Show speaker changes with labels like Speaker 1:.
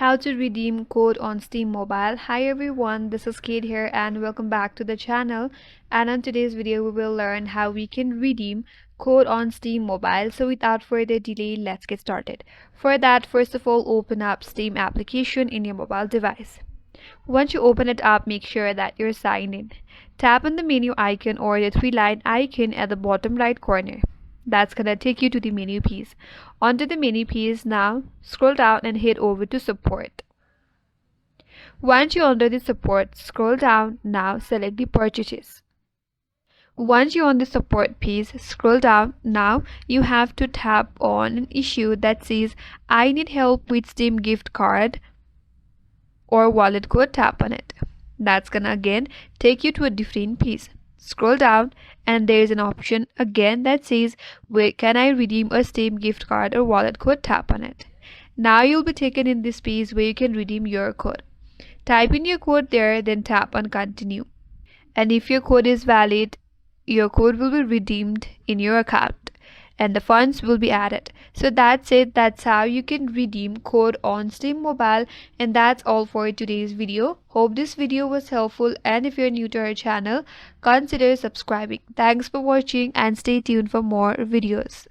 Speaker 1: How to redeem code on Steam Mobile. Hi everyone, this is Kate here and welcome back to the channel. And on today's video we will learn how we can redeem code on Steam Mobile. So without further delay, let's get started. For that, first of all, open up Steam application in your mobile device. Once you open it up, make sure that you're signed in. Tap on the menu icon or the three-line icon at the bottom right corner. That's gonna take you to the menu piece. Onto the menu piece now, scroll down and head over to support. Once you're under the support, scroll down, now select the purchases. Once you're on the support piece, scroll down, now you have to tap on an issue that says I need help with Steam gift card or wallet code. Tap on it. That's gonna again take you to a different piece. Scroll down and there is an option again that says where can I redeem a Steam gift card or wallet code. Tap on it. Now you'll be taken in this page where you can redeem your code. Type in your code there, then tap on continue. And if your code is valid, your code will be redeemed in your account and the funds will be added. So that's it. That's how you can redeem code on Steam Mobile, and that's all for today's video. Hope this video was helpful, and if you're new to our channel, consider subscribing. Thanks for watching and stay tuned for more videos.